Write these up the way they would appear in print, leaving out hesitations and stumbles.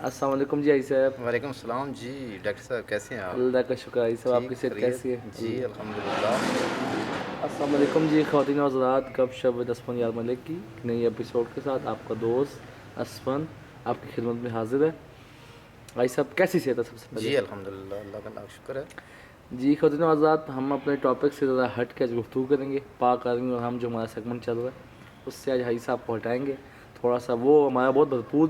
السلام علیکم جی آئی صاحب. وعلیکم السلام جی ڈاکٹر صاحب، کیسے ہیں آپ؟ اللہ کا شکر آئی صاحب. آپ کی ٹھیک صحت کیسی ہے؟ خیریت جی الحمدللہ. السلام علیکم جی خواتین و حضرات. گپ شپ ود اسفن یار ملک کی نئی ایپیسوڈ کے ساتھ آپ کا دوست اسفن آپ کی خدمت میں حاضر ہے. آئی صاحب کیسی صحت ہے سب سے پہلے؟ جی الحمدللہ، اللہ کا لاکھ شکر ہے. جی خواتین و حضرات، ہم اپنے ٹاپک سے ذرا ہٹ کے گفتگو کریں گے. پاک آدمی اور ہم جو ہمارا سیگمنٹ چل رہا ہے اس سے آج حائی صاحب کو ہٹائیں گے. تھوڑا سا وہ ہمارا بہت بھرپور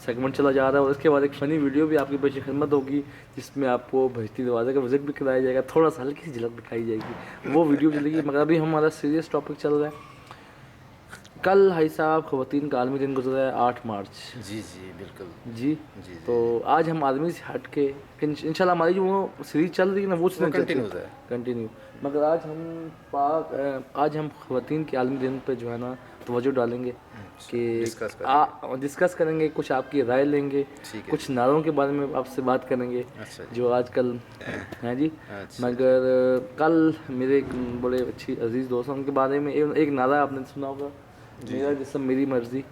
سیگمنٹ چلا جا رہا ہے، اور اس کے بعد ایک فنی ویڈیو بھی آپ کی پیش خدمت ہوگی جس میں آپ کو بہشتی دروازے کا وزٹ بھی کرایا جائے گا. تھوڑا سا ہلکی سی جھلک دکھائی جائے گی، وہ ویڈیو چلے گی. مگر ابھی ہمارا سیریس ٹاپک چل رہا ہے. کل حائی صاحب خواتین کا عالمی دن گزرا ہے 8 مارچ. جی جی بالکل. جی جی تو جی آج ہم آدمی سے ہٹ کے انشاءاللہ ہماری جو وہ سیریز چل رہی ہے نا وہ چلتی کنٹینیوز ہے. کنٹینیو. مگر آج ہم خواتین کے عالمی دن پہ جو ہے نا توجہ ڈالیں گے اچھا، کہ ڈسکس کریں گے. ڈسکس کریں گے، کچھ آپ کی رائے لیں گے، ٹھیک ہے کچھ جی. نعروں کے بارے میں آپ سے بات کریں گے اچھا جی. جو آج کل ہیں جی. اچھا جی. مگر کل میرے ایک بڑے اچھی عزیز دوست ہیں، ان کے بارے میں ایک نعرہ آپ نے سنا ہوگا، جی میرا جی. جسم میری مرضی.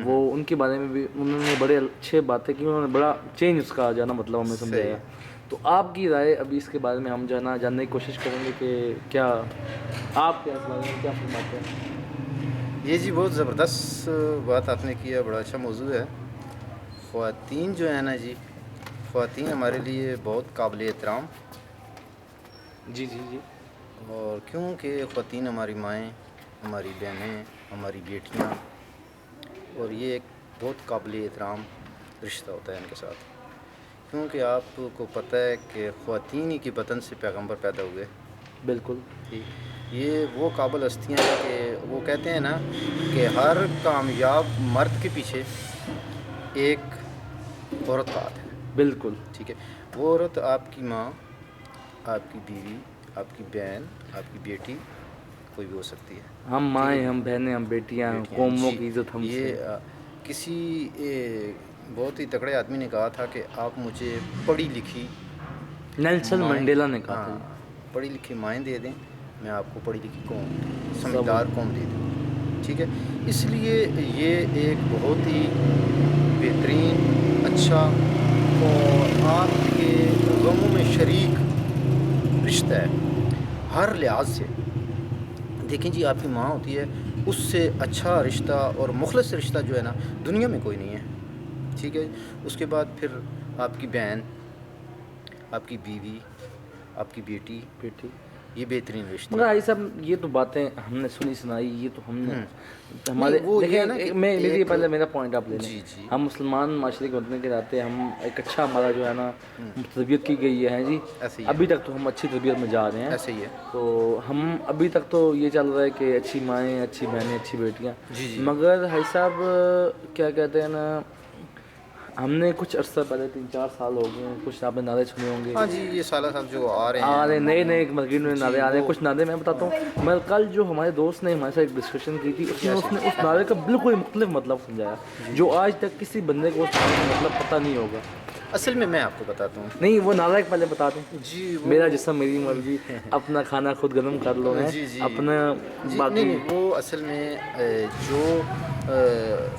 وہ ان کے بارے میں بھی انہوں نے بڑے اچھے باتیں کی، انہوں نے بڑا چینج اس کا جانا مطلب ہمیں صحیح سمجھایا. ہے. تو آپ کی رائے ابھی اس کے بارے میں ہم جاننے کی کوشش کریں گے کہ کیا آپ کیا اس بارے میں کیا فرماتے ہیں. یہ جی بہت زبردست بات آپ نے کی ہے، بڑا اچھا موضوع ہے. خواتین جو ہیں نا جی، خواتین ہمارے لیے بہت قابل احترام. جی جی جی. اور کیونکہ خواتین ہماری مائیں، ہماری بہنیں، ہماری بیٹیاں، اور یہ ایک بہت قابل احترام رشتہ ہوتا ہے ان کے ساتھ. کیونکہ آپ کو پتہ ہے کہ خواتین ہی کے بطن سے پیغمبر پیدا ہوئے. بالکل. یہ وہ قابل ہستیاں ہیں کہ وہ کہتے ہیں نا کہ ہر کامیاب مرد کے پیچھے ایک عورت کا ہاتھ ہے. بالکل. ٹھیک ہے. وہ عورت آپ کی ماں، آپ کی بیوی، آپ کی بہن، آپ کی بیٹی، کوئی بھی ہو سکتی ہے. ہم ٹھیک ہے مائیں، جی. ہم بہنیں، ہم بیٹیاں، بیٹیاں قوموں جی. کی عزت ہم سے. یہ کسی بہت ہی تگڑے آدمی نے کہا تھا کہ آپ مجھے پڑھی لکھی نیلسن مائیں، منڈیلا نے کہا تھا جی. ہاں پڑھی لکھی مائیں دے دیں، میں آپ کو پڑھی لکھی قوم، سمجھدار زبر. قوم دے دوں. ٹھیک ہے. اس لیے یہ ایک بہت ہی بہترین، اچھا اور آپ کے غموں میں شریک رشتہ ہے ہر لحاظ سے. دیکھیں جی، آپ کی ماں ہوتی ہے، اس سے اچھا رشتہ اور مخلص رشتہ جو ہے نا دنیا میں کوئی نہیں ہے. ٹھیک ہے. اس کے بعد پھر آپ کی بہن، آپ کی بیوی، آپ کی بیٹی، بیٹی. یہ بہترین رشتے مگر ہیں. بھائی صاحب یہ تو باتیں ہم نے سنی سنائی، یہ تو ہم نے نہیں ہمارے وہ یہ ہے نا دیکھیں کہ میری ایک پہلے میرا پوائنٹ آپ لے لیں. جی جی ہم مسلمان معاشرے کے بننے کے ناطے ہم ایک اچھا ہمارا جو ہے نا تربیت کی گئی ہے جی. ایسے ہی ہے. ابھی تک تو ہم اچھی تربیت میں جا رہے ہیں. ایسے ہی ہے. تو ہم ابھی تک تو یہ چل رہا ہے کہ اچھی مائیں، اچھی بہنیں، اچھی بیٹیاں. جی جی. مگر بھائی صاحب کیا کہتے ہیں نا، ہم نے کچھ عرصہ پہلے 3-4 سال ہو گئے ہیں، کچھ آپ نے نعرے سنے ہوں گے. ہاں جی، یہ سالہ سال جو آ رہے آ رہے نئے ہیں نئے مارکیٹ میں نعرے جی آ رہے ہیں. وہ کچھ نعرے میں بتاتا ہوں. میں کل جو ہمارے دوست نے ہمارے ساتھ ایک ڈسکشن کی تھی، اس جی ایسے نے اس نعرے کا بالکل مختلف مطلب سمجھایا جی جو جی. آج تک کسی بندے کو اس نعرے کا مطلب پتہ نہیں ہوگا. اصل میں آپ کو بتاتا ہوں. نہیں وہ نعرہ ایک پہلے بتا دیں. جی وہ میرا جسم میری مرضی، اپنا کھانا خود گرم کر لو ہے جی جی اپنا جی. نہیں باقی. نہیں، وہ اصل میں جو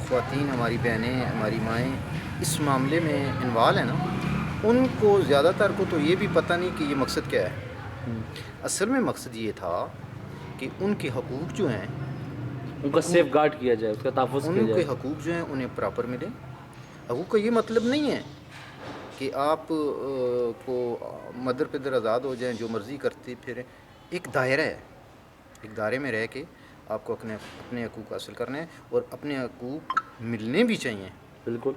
خواتین ہماری بہنیں، ہماری مائیں اس معاملے میں انوالو ہیں نا، ان کو زیادہ تر کو تو یہ بھی پتہ نہیں کہ یہ مقصد کیا ہے. اصل میں مقصد یہ تھا کہ ان کے حقوق جو ہیں، ان کا سیف حقوق گارڈ کیا جائے، اس کا تحفظ کیا ان جائے. کے حقوق جو ہیں انہیں پراپر ملیں. حقوق کا یہ مطلب نہیں ہے کہ آپ کو مدر پدر آزاد ہو جائیں، جو مرضی کرتے پھریں. ایک دائرہ ہے، ایک دائرے میں رہ کے آپ کو اپنے حقوق حاصل کرنے ہیں، اور اپنے حقوق ملنے بھی چاہیے. بالکل.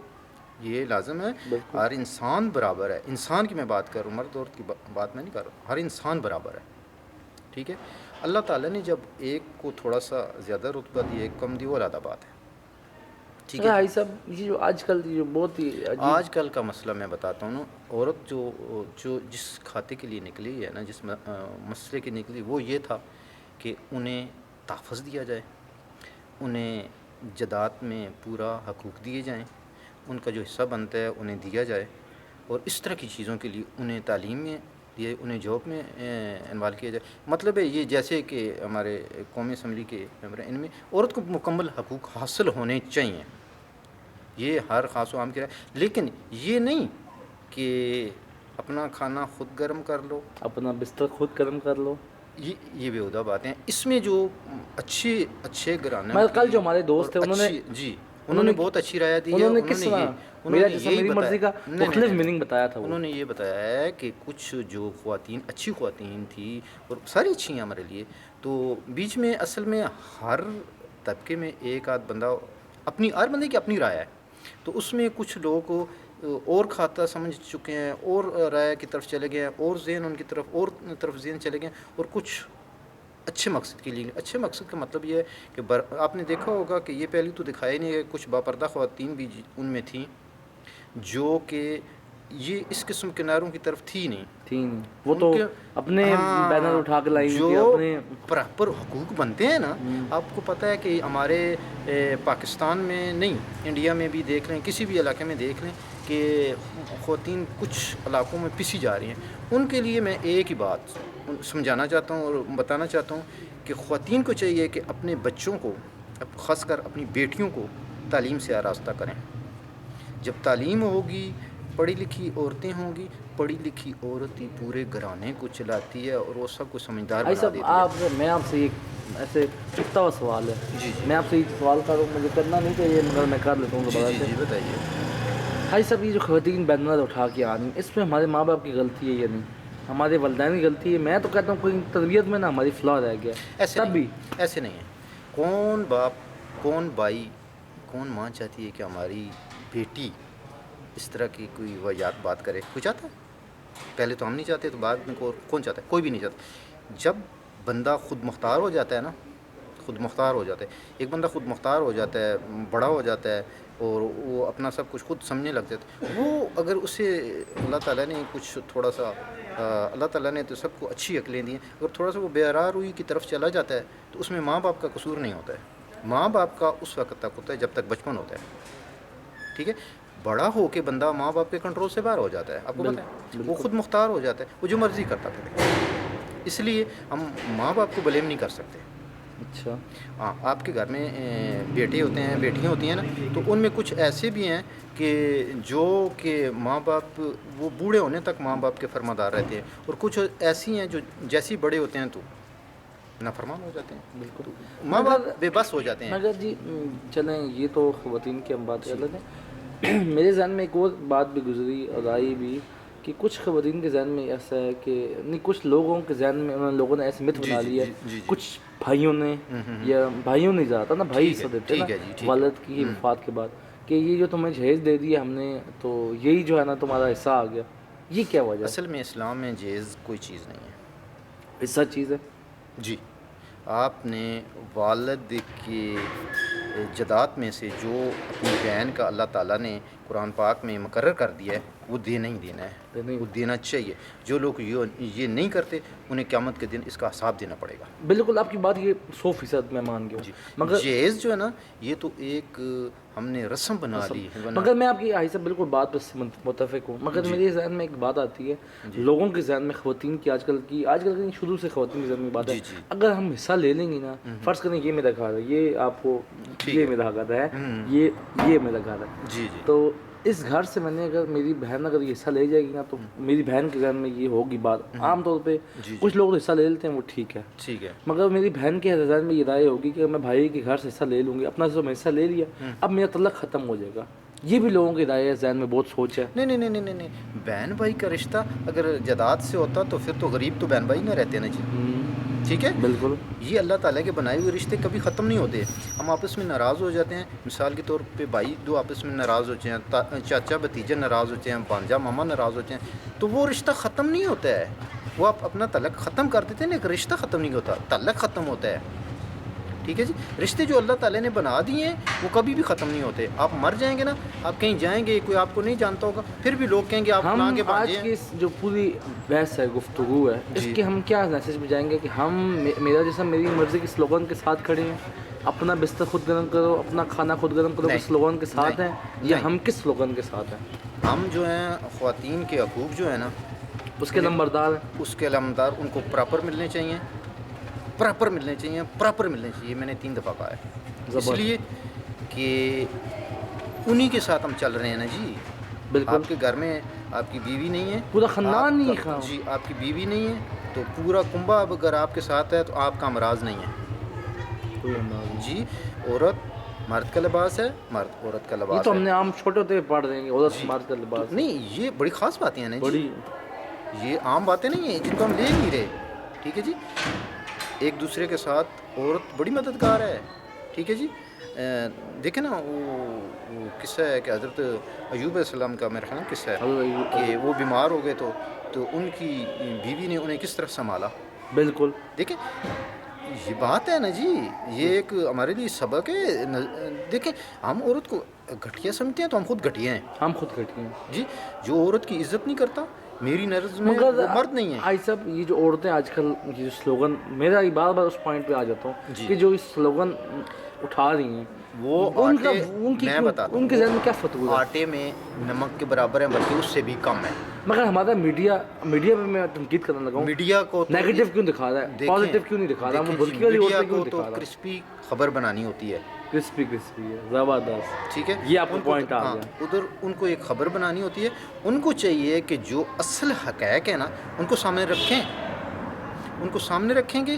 یہ لازم ہے. بالکل. ہر انسان برابر ہے. انسان کی میں بات کر رہا ہوں، مرد عورت کی بات میں نہیں کر رہا ہوں. ہر انسان برابر ہے. ٹھیک ہے. اللہ تعالیٰ نے جب ایک کو تھوڑا سا زیادہ رتبہ دیا، ایک کم دیا، وہ علیحدہ بات ہے. ٹھیک ہے جی. بھائی صاحب یہ جو آج کل جو بہت ہی عجیب. آج کل کا مسئلہ میں بتاتا ہوں نا. عورت جو جس کھاتے کے لیے نکلی ہے نا، جس مسئلے کی نکلی، وہ یہ تھا کہ انہیں تحفظ دیا جائے، انہیں جائیداد میں پورا حقوق دیے جائیں، ان کا جو حصہ بنتا ہے انہیں دیا جائے، اور اس طرح کی چیزوں کے لیے انہیں تعلیم میں دیے، انہیں جاب میں انوالو کیا جائے. مطلب ہے یہ جیسے کہ ہمارے قومی اسمبلی کے ممبر ہیں، ان میں عورت کو مکمل حقوق حاصل ہونے چاہئیں. یہ ہر خاص و عام کی رائے، لیکن یہ نہیں کہ اپنا کھانا خود گرم کر لو، اپنا بستر خود گرم کر لو. یہ بےہودہ باتیں. اس میں جو اچھے گھرانے میں کل جو ہمارے دوست تھے انہوں نے بہت اچھی رائے دی ہے. انہوں نے کس طرح میرا جیسا میری مرضی کا مختلف میننگ بتایا تھا. انہوں نے یہ بتایا ہے کہ کچھ جو خواتین اچھی خواتین تھی اور ساری اچھی ہیں ہمارے لیے، تو بیچ میں اصل میں ہر طبقے میں ایک آدھ بندہ ہر بندے کی اپنی رائے ہے، تو اس میں کچھ لوگ اور کھاتا سمجھ چکے ہیں اور رائے کی طرف چلے گئے ہیں اور ذہن ان کی طرف ذہن چلے گئے اور کچھ اچھے مقصد کے لیے. اچھے مقصد کا مطلب یہ ہے کہ آپ نے دیکھا ہوگا کہ یہ پہلے تو دکھایا ہی نہیں ہے، کچھ باپردہ خواتین بھی ان میں تھیں جو کہ یہ اس قسم کے نعروں کی طرف تھی نہیں. وہ تو اپنے بینر اٹھا کے لائی جو پراپر حقوق بنتے ہیں نا. آپ کو پتہ ہے کہ ہمارے پاکستان میں نہیں، انڈیا میں بھی دیکھ لیں، کسی بھی علاقے میں دیکھ لیں کہ خواتین کچھ علاقوں میں پسی جا رہی ہیں. ان کے لیے میں ایک ہی بات سمجھانا چاہتا ہوں اور بتانا چاہتا ہوں کہ خواتین کو چاہیے کہ اپنے بچوں کو، خاص کر اپنی بیٹیوں کو تعلیم سے آراستہ کریں. جب تعلیم ہوگی، پڑھی لکھی عورتیں ہوں گی، پڑھی لکھی عورت ہی پورے گھرانے کو چلاتی ہے اور وہ سب کو سمجھدار بنا دیتی ہے. میں آپ سے ایک ایسے چھپتا ہوا سوال ہے. میں آپ سے ایک سوال کروں، مجھے کرنا نہیں چاہیے مگر میں کر لیتا ہوں. جی بتائیے. بھائی صاحب، یہ جو خواتین بینر اٹھا کے آ رہی ہیں، اس میں ہمارے ماں باپ کی غلطی ہے یا نہیں؟ ہمارے والدین کی غلطی ہے؟ میں تو کہتا ہوں کوئی تربیت میں نا ہماری فلاح رہ گیا. ایسے نہیں ہے. کون باپ، کون بھائی، کون ماں چاہتی ہے کہ ہماری بیٹی اس طرح کی کوئی واقعات بات کرے؟ کوئی چاہتا ہے؟ پہلے تو ہم نہیں چاہتے، تو بعد میں کون چاہتا ہے؟ کوئی بھی نہیں چاہتا. جب بندہ خود مختار ہو جاتا ہے نا، خود مختار ہو جاتا ہے، ایک بندہ خود مختار ہو جاتا ہے، بڑا ہو جاتا ہے اور وہ اپنا سب کچھ خود سمجھنے لگ جاتا ہے. وہ اگر اسے اللہ تعالیٰ نے کچھ تھوڑا سا، اللہ تعالیٰ نے تو سب کو اچھی عقلیں دی ہیں، اگر تھوڑا سا وہ بے قرار روئی کی طرف چلا جاتا ہے تو اس میں ماں باپ کا قصور نہیں ہوتا ہے. ماں باپ کا اس وقت تک ہوتا ہے جب تک بچپن ہوتا ہے. ٹھیک ہے. بڑا ہو کے بندہ ماں باپ کے کنٹرول سے باہر ہو جاتا ہے. آپ کو پتہ ہے، وہ خود مختار ہو جاتا ہے، وہ جو مرضی کرتا ہے. اس لیے ہم ماں باپ کو بلیم نہیں کر سکتے. اچھا. ہاں، آپ کے گھر میں بیٹے ہوتے ہیں، بیٹیاں ہوتی ہیں نا، تو ان میں کچھ ایسے بھی ہیں کہ جو کہ ماں باپ، وہ بوڑھے ہونے تک ماں باپ کے فرماندار رہتے ہیں، اور کچھ ایسی ہیں جو جیسی بڑے ہوتے ہیں تو نافرمان ہو جاتے ہیں. بالکل ماں باپ بے بس ہو جاتے ہیں. مگر جی چلیں، یہ تو خواتین کی ہم بات کر لیتے ہیں. میرے ذہن میں ایک اور بات بھی گزری اور آئی بھی کہ کچھ خواتین کے ذہن میں ایسا ہے کہ نہیں، کچھ لوگوں کے ذہن میں لوگوں نے ایسے مت بنا لیا ہے. کچھ بھائیوں نے، یا بھائیوں نہیں جاتا نا، بھائی حصہ دیتے نا والد کی وفات کے بعد، کہ یہ جو تمہیں جہیز دے دیا ہم نے، تو یہی جو ہے نا تمہارا حصہ آ گیا. یہ کیا وجہ ہے؟ اصل میں اسلام میں جہیز کوئی چیز نہیں ہے. حصہ چیز ہے. جی، آپ نے والد کی جداد میں سے جو اپنی بہن کا اللہ تعالیٰ نے قرآن پاک میں مقرر کر دیا ہے، وہ دینا ہی دینا ہے، وہ دینا چاہیے. جو لوگ یہ نہیں کرتے انہیں قیامت کے دن اس کا حساب دینا پڑے گا. بالکل آپ کی بات یہ 100% میں مان گیا. مگر جہیز جو ہے نا، یہ تو ایک ہم نے رسم بنا لی ہے. مگر میں آپ کی حیثیت بالکل بات پر متفق ہوں. مگر میرے ذہن میں ایک بات آتی ہے، لوگوں کے ذہن میں خواتین کی آج کل کی شروع سے خواتین کے ذہن میں بات ہے، اگر ہم حصہ لے لیں گے نا، فرض کریں یہ میرا گھر ہے، یہ آپ کو یہ میرا گھر ہے، یہ میرا گھر ہے، تو اس گھر سے میں نے اگر میری بہن اگر یہ حصہ لے جائے گی نا، تو میری بہن کے ذہن میں یہ ہوگی بات. عام طور پہ کچھ لوگ حصہ لے لیتے ہیں، وہ ٹھیک ہے، مگر میری بہن کے ذہن میں یہ رائے ہوگی کہ میں بھائی کے گھر سے حصہ لے لوں گی، اپنا میں حصہ لے لیا، اب میرا تعلق ختم ہو جائے گا. یہ بھی لوگوں کی رائے ہے، ذہن میں بہت سوچ ہے. نہیں، بہن بھائی کا رشتہ اگر جداد سے ہوتا تو پھر تو غریب تو بہن بھائی نہ رہتے نا جی. ٹھیک ہے، بالکل. یہ اللہ تعالیٰ کے بنائے ہوئے رشتے کبھی ختم نہیں ہوتے. ہم آپس میں ناراض ہو جاتے ہیں، مثال کے طور پہ بھائی دو آپس میں ناراض ہوتے ہیں، چاچا بھتیجا ناراض ہوتے ہیں، بھانجا ماما ناراض ہوتے ہیں، تو وہ رشتہ ختم نہیں ہوتا ہے. وہ آپ اپنا تعلق ختم کر دیتے ہیں، لیکن رشتہ ختم نہیں ہوتا، تعلق ختم ہوتا ہے. ٹھیک ہے جی. رشتے جو اللہ تعالیٰ نے بنا دیے ہیں وہ کبھی بھی ختم نہیں ہوتے. آپ مر جائیں گے نا، آپ کہیں جائیں گے، کوئی آپ کو نہیں جانتا ہوگا، پھر بھی لوگ کہیں گے آپ ہم کے آج کی جو پوری بحث ہے، گفتگو ہے، اس کے ہم کیا میسج بجائیں گے کہ ہم میرا جیسا میری مرضی کے سلوگن کے ساتھ کھڑے ہیں، اپنا بستر خود گرم کرو، اپنا کھانا خود گرم کرو کے سلوگن کے ساتھ ہیں، یا ہم کس سلوگن کے ساتھ ہیں؟ ہم جو ہیں خواتین کے حقوق جو ہے نا، اس کے نمبردار ہیں، اس کے علمدار، ان کو پراپر ملنے چاہیے، پراپر ملنے چاہیے. میں نے 3 دفعہ کہا ہے. اس لیے کہ انہی کے ساتھ ہم چل رہے ہیں نا جی. بالکل. آپ کے گھر میں آپ کی بیوی نہیں ہے, پورا خاندان نہیں آپ جی آپ کی بیوی نہیں ہے تو پورا کنبہ اگر آپ کے ساتھ ہے تو آپ کا امراض نہیں ہے جی. عورت مرد کا لباس ہے, مرد عورت کا یہ لباس تو ہے. ہم نے عام چھوٹے ہوتے پڑھ دیں گے عورت جی مرد کا لباس. نہیں, یہ بڑی خاص باتیں ہیں نا جی, بڑی یہ عام باتیں نہیں ہیں جن کو ہم لے نہیں رہے. ٹھیک ہے جی. ایک دوسرے کے ساتھ عورت بڑی مددگار ہے. ٹھیک ہے جی. دیکھیں نا وہ قصہ ہے کہ حضرت ایوب علیہ السلام کا میرا خیال قصہ ہے کہ وہ بیمار ہو گئے تو ان کی بیوی نے انہیں کس طرح سنبھالا. بالکل. دیکھیں یہ بات ہے نا جی, یہ ایک ہمارے لیے سبق ہے. دیکھیں ہم عورت کو گھٹیا سمجھتے ہیں تو ہم خود گھٹیا ہیں. ہم خود گھٹیا ہیں جی. جو عورت کی عزت نہیں کرتا میری نظر میں مگر وہ مرد نہیں ہے. آئی صاحب یہ جو عورتیں آج کل یہ جو سلوگن, میرا بار بار اس پوائنٹ پہ آ جاتا ہوں جی. کہ جو اس سلوگن اٹھا رہی ہیں وہ ان کا آٹے میں بتاتا ہوں, ان کے ذہن میں کیا فتور ہے. آٹے میں نمک کے برابر ہے بلکہ اس سے بھی کم ہے. مگر ہمارا میڈیا پہ میں تنقید کرنے لگا ہوں, میڈیا کو نیگیٹو کیوں دکھا رہا ہے, پازیٹیو کیوں نہیں دکھا رہا, وہ بلکہ والی میڈیا عورتیں کیوں کو نہیں تو دکھا رہا. کرسپی خبر بنانی ہوتی ہے. کرسپی ہے زبردست. ٹھیک ہے, یہ آپ کا پوائنٹ آ گیا. ادھر ان کو ایک خبر بنانی ہوتی ہے. ان کو چاہیے کہ جو اصل حقائق ہے نا ان کو سامنے رکھیں. ان کو سامنے رکھیں گے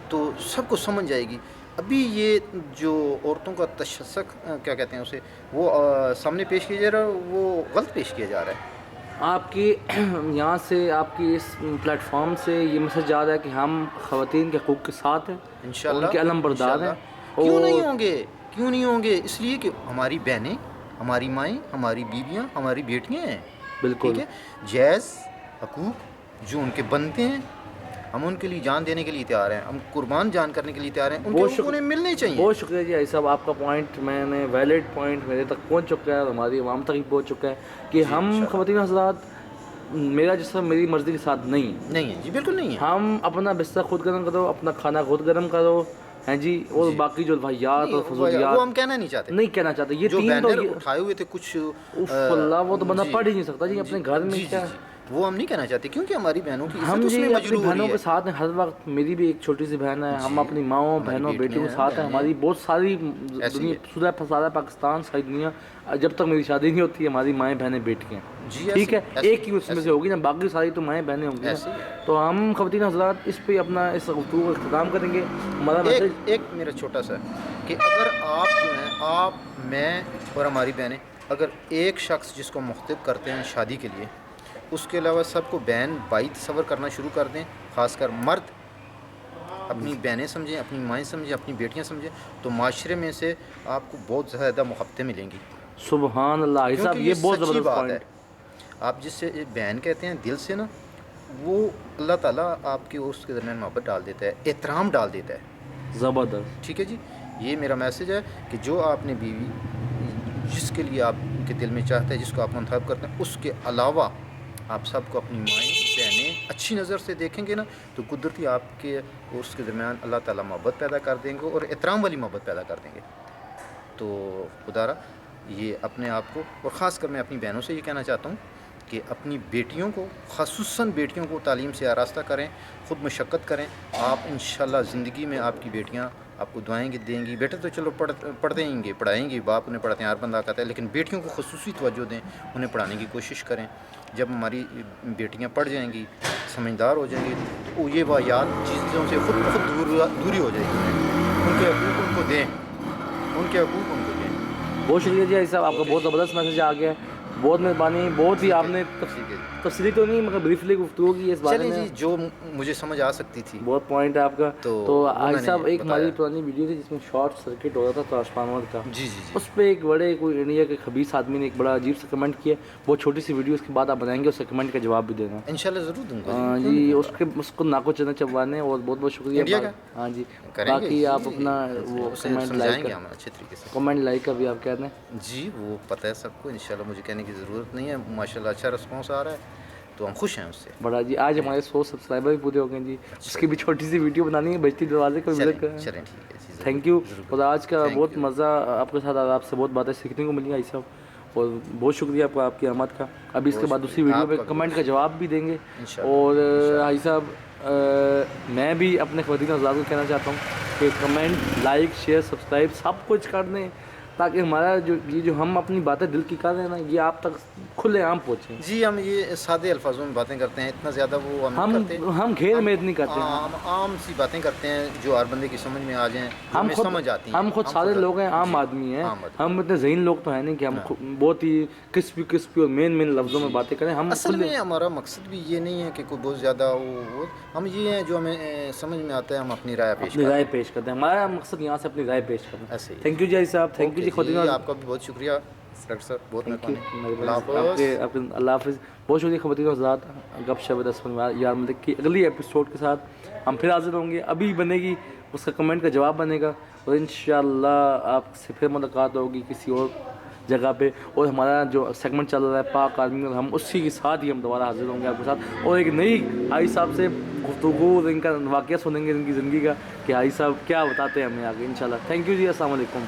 تو سب کو سمجھ جائے گی. ابھی یہ جو عورتوں کا تشدد کیا کہتے ہیں اسے, وہ سامنے پیش کیا جا رہا ہے, وہ غلط پیش کیا جا رہا ہے. آپ کی یہاں سے آپ کی اس پلیٹ فارم سے یہ میسج جا رہا ہے کہ ہم خواتین کے حقوق کے ساتھ ہیں, انشاءاللہ ان کے علم بردار ہیں. کیوں نہیں ہوں گے, کیوں نہیں ہوں گے, اس لیے کہ ہماری بہنیں, ہماری مائیں, ہماری بیویاں, ہماری بیٹیاں ہیں. بالکل. ٹھیک ہے. جائز حقوق جو ان کے بنتے ہیں ہم ان کے لیے جان دینے کے لیے تیار ہیں, ہم قربان جان کرنے کے لیے تیار ہیں. ان کے حقوق انہیں ملنے چاہیے. بہت شکریہ جی عائی صاحب, آپ کا پوائنٹ میں نے ویلڈ پوائنٹ میرے تک پہنچ چکا ہے اور ہماری عوام تک بھی پہنچ چکا ہے کہ ہم خواتین حضرات میرا جسم میری مرضی کے ساتھ نہیں ہے جی, بالکل نہیں ہے. ہم اپنا بستر خود گرم کرو, اپنا کھانا خود گرم کرو ہیں جی, اور باقی جو بھائیات اور فضولیات وہ ہم کہنا نہیں چاہتے, نہیں کہنا چاہتے. یہ جو تین تو بینر اٹھائے ہوئے تھے کچھ اللہ, وہ تو بندہ پڑھ ہی نہیں سکتا جی اپنے گھر میں کیا. وہ ہم نہیں کہنا چاہتے کیونکہ ہماری بہنوں کی ہم عزت اس جی میں اپنی بہنوں کے ساتھ ہیں ہر وقت. میری بھی ایک چھوٹی سی بہن ہے, ہم اپنی ماؤں بہنوں بیٹیوں کے ساتھ ہیں. ہماری بہت ساری دنیا سورہ فسادہ پاکستان ساری دنیا, جب تک میری شادی نہیں ہوتی ہماری مائیں بہنیں بیٹیاں ہیں. ٹھیک ہے, ایک ہی اس میں سے ہوگی نا, باقی ساری تو مائیں بہنیں ہوں گی نا. تو ہم خواتین حضرات اس پہ اپنا اس گفتگو کا اختتام کریں گے. ہمارا میسج ایک میرا چھوٹا سا کہ اگر آپ جو ہیں, آپ, میں اور ہماری بہنیں, اگر ایک شخص جس کو مخاطب کرتے ہیں شادی کے لیے, اس کے علاوہ سب کو بہن بھائی تصور کرنا شروع کر دیں, خاص کر مرد اپنی بہنیں سمجھیں, اپنی مائیں سمجھیں, اپنی بیٹیاں سمجھیں, تو معاشرے میں سے آپ کو بہت زیادہ محبتیں ملیں گی. سبحان اللہ صاحب, یہ بہت زبردست بات پوائنٹ ہے. آپ جس سے بہن کہتے ہیں دل سے نا, وہ اللہ تعالیٰ آپ کے اس کے درمیان محبت ڈال دیتا ہے, احترام ڈال دیتا ہے. زبردست. ٹھیک ہے جی. یہ میرا میسج ہے کہ جو آپ نے بیوی جس کے لیے آپ کے دل میں چاہتے ہیں, جس کو آپ منتخب کرتے ہیں, اس کے علاوہ آپ سب کو اپنی مائیں بہنیں اچھی نظر سے دیکھیں گے نا, تو قدرتی آپ کے اور اس کے درمیان اللہ تعالیٰ محبت پیدا کر دیں گے اور احترام والی محبت پیدا کر دیں گے. تو خدا را یہ اپنے آپ کو, اور خاص کر میں اپنی بہنوں سے یہ کہنا چاہتا ہوں کہ اپنی بیٹیوں کو, خصوصاً بیٹیوں کو تعلیم سے آراستہ کریں, خود مشقت کریں. آپ انشاءاللہ زندگی میں آپ کی بیٹیاں آپ کو دعائیں گی, دیں گی. بیٹے تو چلو پڑھیں گے, پڑھائیں گی, باپ انہیں پڑھاتے ہیں, ہر بندہ کہتا ہے, لیکن بیٹیوں کو خصوصی توجہ دیں, انہیں پڑھانے کی کوشش کریں. جب ہماری بیٹیاں پڑھ جائیں گی, سمجھدار ہو جائیں گی, تو یہ واحد چیزوں سے خود بخود دوری ہو جائے گی. ان کے حقوق ان کو دیں, ان کے حقوق ان کو دیں. بہت شکریہ جی عائی صاحب, آپ کا بہت زبردست میسج آ گیا ہے. بہت مہربانی, بہت ہی آپ نے تفصیلی تو نہیں مگر بریفلی گفتگو کی اس بارے میں. جی, جو مجھے سمجھ آ سکتی تھی. بہت پوائنٹ ہے آپ کا. تو عائی صاحب ایک ہماری بتایا. پرانی ویڈیو تھی جس میں شارٹ سرکٹ ہو رہا تھا ٹرانسفارمر کا, جی جی جی, اس پہ ایک بڑے کوئی انڈیا کے خبیث آدمی نے ایک بڑا عجیب سا کمنٹ کیا. بہت چھوٹی سی ویڈیو, اس کے بعد آپ بنائیں گے, اس کے کمنٹ کا جواب بھی دینا. انشاءاللہ ضرور دوں گا جی. اس کو ناکو چنا چبوانے, اور بہت بہت شکریہ. انڈیا کا ہاں جی. کریں گے, باقی آپ اپنا وہ کمنٹ لائک گے ہم اچھے طریقے سے. کمنٹ لائک کا بھی آپ کہہ دیں. جی وہ پتہ ہے سب کو, انشاءاللہ مجھے کہنے کی ضرورت نہیں ہے. ماشاءاللہ اچھا رسپانس آ رہا ہے, تو ہم خوش ہیں اس سے. بڑا جی, آج ہمارے 100 سبسکرائبر بھی پورے ہو گئے جی. اس کی بھی چھوٹی سی ویڈیو بنانی ہے, بجتی دروازے کو وزٹ کریں. چلیں ٹھیک ہے. Thank you. اور آج کا بہت مزہ آپ کے ساتھ, آپ سے بہت باتیں سیکھنے کو ملی عائی صاحب, اور بہت شکریہ آپ کا, آپ کی آمد کا. ابھی اس کے بعد دوسری ویڈیو پہ کمنٹ کا جواب بھی دیں گے. اور عائی صاحب میں بھی اپنے خواتین حضرات کو کہنا چاہتا ہوں کہ کمنٹ, لائک, شیئر, سبسکرائب سب کچھ کر دیں. تاکہ ہمارا جو ہم اپنی باتیں دل کی کر رہے ہیں نا یہ آپ تک کھلے عام پہنچیں. جی ہم یہ سادے الفاظوں میں باتیں کرتے ہیں, اتنا زیادہ وہ ہم نہیں کرتے. ہم گھیر میں نہیں کرتے. ہم عام سی باتیں کرتے ہیں جو ہر بندے کی سمجھ میں آ جائیں, ہمیں سمجھ آتی ہیں. ہم خود سادے لوگ ہیں, عام آدمی ہیں, ہم اتنے ذہین لوگ تو ہیں نہیں کہ ہم بہت ہی کرسپی اور مین لفظوں میں باتیں کریں. ہم اصل میں ہمارا مقصد بھی یہ نہیں ہے کہ کوئی بہت زیادہ ہم یہ ہیں جو ہمیں سمجھ میں آتا ہے ہم اپنی رائے پیش کرتے ہیں. ہمارا مقصد یہاں سے اپنی رائے پیش کرنا. ایسے ہی. تھینک یو جی صاحب, تھینک یو جی خدیجہ, آپ کا بھی بہت شکریہ ڈاکٹر صاحب, بہت مہربانی. اللہ حافظ. بہت شکریہ خواتین و حضرات, گپ شپ 10 منٹ یار ملک کی اگلی ایپیسوڈ کے ساتھ ہم پھر حاضر ہوں گے. ابھی بنے گی اس کا کمنٹ کا جواب بنے گا, اور انشاءاللہ آپ سے پھر ملاقات ہوگی کسی اور جگہ پہ. اور ہمارا جو سیگمنٹ چل رہا ہے پاک آدمی, اور ہم اسی کے ساتھ ہی ہم دوبارہ حاضر ہوں گے آپ کے ساتھ, اور ایک نئی حاجی صاحب سے گفتگو, ان کا واقعہ سنیں گے ان کی زندگی کا کہ حاجی صاحب کیا بتاتے ہیں ہمیں آگے انشاءاللہ. تھینک یو جی, السلام علیکم.